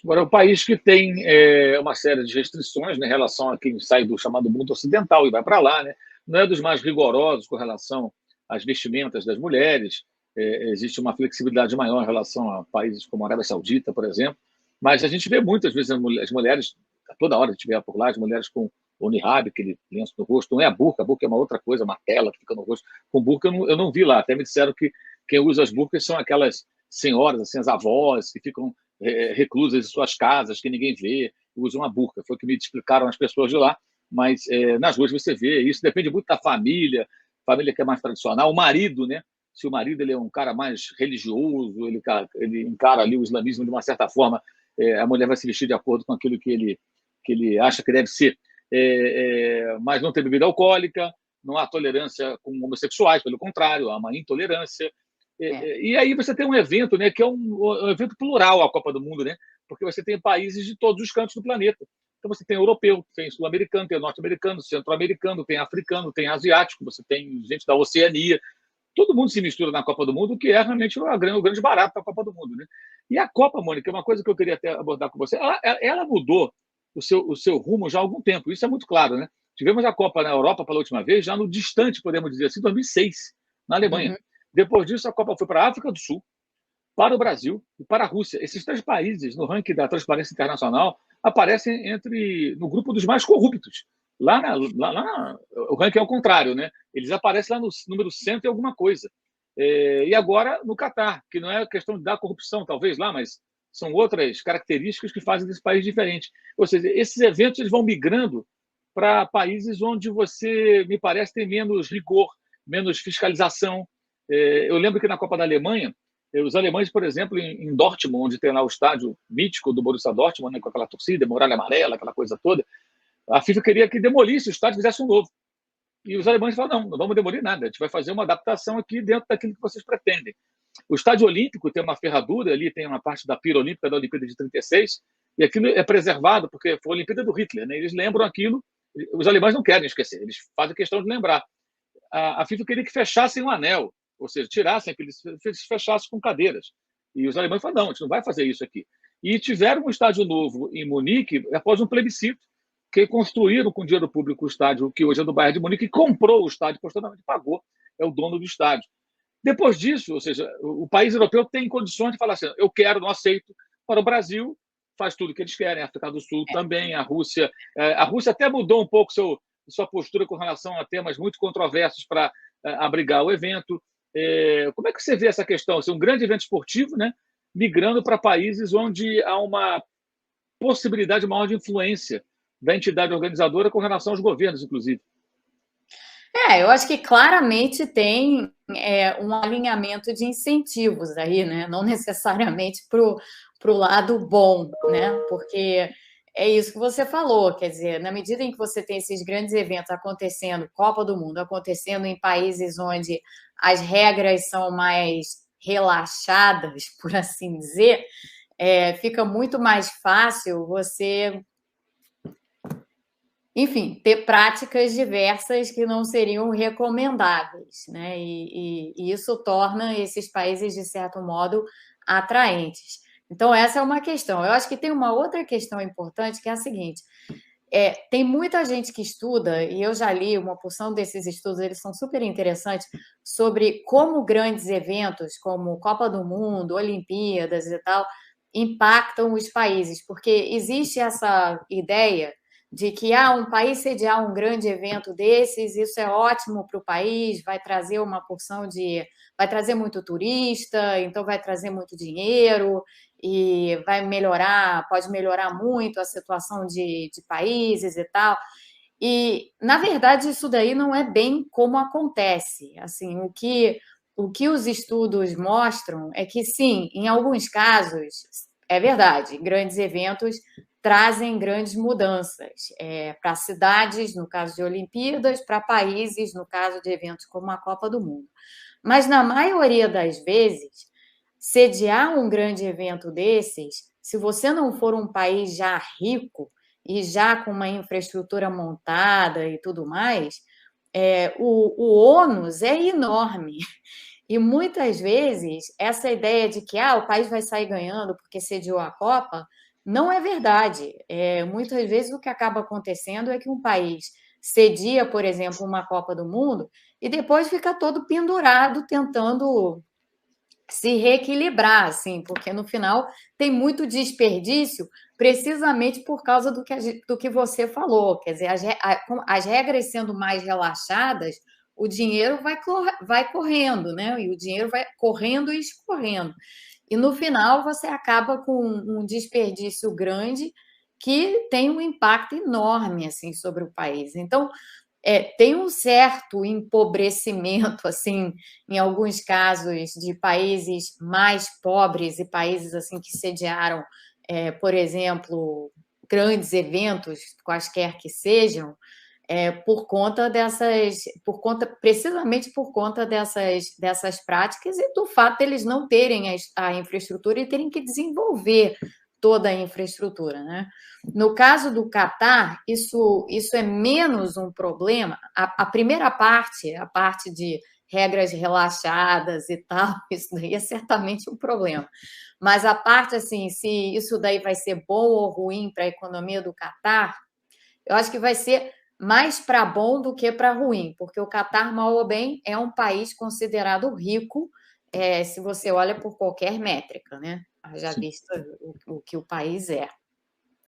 Agora, é um país que tem uma série de restrições, né, em relação a quem sai do chamado mundo ocidental e vai para lá, né? Não é dos mais rigorosos com relação às vestimentas das mulheres, existe uma flexibilidade maior em relação a países como a Arábia Saudita, por exemplo, mas a gente vê muitas vezes as mulheres, toda hora a gente vê por lá, as mulheres com o niqab, aquele lenço no rosto, não é a burca é uma outra coisa, uma tela que fica no rosto. Com burca eu não vi lá, até me disseram que quem usa as burcas são aquelas senhoras, assim, as avós, que ficam reclusas em suas casas, que ninguém vê, usam uma burca. Foi o que me explicaram as pessoas de lá, mas nas ruas você vê isso, depende muito da família que é mais tradicional, o marido, né? Se o marido ele é um cara mais religioso, ele encara ali o islamismo de uma certa forma, a mulher vai se vestir de acordo com aquilo que ele acha que deve ser. Mas não tem bebida alcoólica, não há tolerância com homossexuais, pelo contrário, há uma intolerância. E aí você tem um evento, né, que é um evento plural, a Copa do Mundo, né, porque você tem países de todos os cantos do planeta. Então você tem europeu, tem sul-americano, tem norte-americano, centro-americano, tem africano, tem asiático, você tem gente da Oceania. Todo mundo se mistura na Copa do Mundo, que é realmente o grande barato da Copa do Mundo, né? E a Copa, Mônica, é uma coisa que eu queria até abordar com você. Ela mudou o seu rumo já há algum tempo, isso é muito claro, né? Tivemos a Copa na Europa pela última vez, já no distante, podemos dizer assim, 2006, na Alemanha. Uhum. Depois disso, a Copa foi para a África do Sul, para o Brasil e para a Rússia. Esses três países, no ranking da Transparência Internacional, aparecem no grupo dos mais corruptos. O ranking é o contrário, né? Eles aparecem lá no número 100 e alguma coisa. E agora no Catar, que não é questão da corrupção, talvez lá, mas são outras características que fazem desse país diferente. Ou seja, esses eventos eles vão migrando para países onde você, me parece, tem menos rigor, menos fiscalização. Eu lembro que na Copa da Alemanha, os alemães, por exemplo, em Dortmund, onde tem lá o estádio mítico do Borussia Dortmund, né, com aquela torcida, muralha amarela, aquela coisa toda, a FIFA queria que demolisse o estádio e fizesse um novo. E os alemães falaram, não vamos demolir nada, a gente vai fazer uma adaptação aqui dentro daquilo que vocês pretendem. O estádio olímpico tem uma ferradura ali, tem uma parte da pira olímpica da Olimpíada de 36, e aquilo é preservado porque foi a Olimpíada do Hitler, né? Eles lembram aquilo, os alemães não querem esquecer, eles fazem questão de lembrar. A FIFA queria que fechassem o anel, ou seja, tirassem, que eles fechassem com cadeiras. E os alemães falaram, não, a gente não vai fazer isso aqui. E tiveram um estádio novo em Munique após um plebiscito, que construíram com dinheiro público o estádio, que hoje é do Bayern de Munique, e comprou o estádio, posteriormente pagou, é o dono do estádio. Depois disso, ou seja, o país europeu tem condições de falar assim, eu quero, não aceito. Para o Brasil, faz tudo o que eles querem, a África do Sul também, a Rússia até mudou um pouco sua postura com relação a temas muito controversos para abrigar o evento. Como é que você vê essa questão? Um grande evento esportivo, né, migrando para países onde há uma possibilidade maior de influência da entidade organizadora com relação aos governos, inclusive. Eu acho que claramente tem um alinhamento de incentivos aí, né? Não necessariamente para o lado bom, né? Porque é isso que você falou, quer dizer, na medida em que você tem esses grandes eventos acontecendo, Copa do Mundo, acontecendo em países onde as regras são mais relaxadas, por assim dizer, fica muito mais fácil você, enfim, ter práticas diversas que não seriam recomendáveis, né? E isso torna esses países, de certo modo, atraentes. Então, essa é uma questão. Eu acho que tem uma outra questão importante, que é a seguinte: tem muita gente que estuda, e eu já li uma porção desses estudos, eles são super interessantes, sobre como grandes eventos, como Copa do Mundo, Olimpíadas e tal, impactam os países, porque existe essa ideia de que um país sediar um grande evento desses, isso é ótimo para o país, vai trazer uma porção vai trazer muito turista, então vai trazer muito dinheiro e pode melhorar muito a situação de países e tal. E, na verdade, isso daí não é bem como acontece. Assim, o que os estudos mostram é que, sim, em alguns casos, é verdade, grandes eventos trazem grandes mudanças para cidades, no caso de Olimpíadas, para países, no caso de eventos como a Copa do Mundo. Mas, na maioria das vezes, sediar um grande evento desses, se você não for um país já rico e já com uma infraestrutura montada e tudo mais, o ônus é enorme. E muitas vezes essa ideia de que o país vai sair ganhando porque sediou a Copa Não é verdade. Muitas vezes o que acaba acontecendo é que um país cedia, por exemplo, uma Copa do Mundo e depois fica todo pendurado tentando se reequilibrar, assim, porque no final tem muito desperdício precisamente por causa do que você falou. Quer dizer, as regras sendo mais relaxadas, o dinheiro vai correndo, né? E o dinheiro vai correndo e escorrendo. E no final você acaba com um desperdício grande que tem um impacto enorme assim sobre o país. Então, tem um certo empobrecimento, assim, em alguns casos, de países mais pobres e países assim que sediaram, por exemplo, grandes eventos, quaisquer que sejam, precisamente por conta dessas práticas e do fato de eles não terem a infraestrutura e terem que desenvolver toda a infraestrutura, né? No caso do Catar, isso é menos um problema. A primeira parte, a parte de regras relaxadas e tal, isso daí é certamente um problema. Mas a parte, assim, se isso daí vai ser bom ou ruim para a economia do Catar, eu acho que vai ser mais para bom do que para ruim, porque o Catar, mal ou bem, é um país considerado rico, se você olha por qualquer métrica, né? Já Sim. visto o que o país é.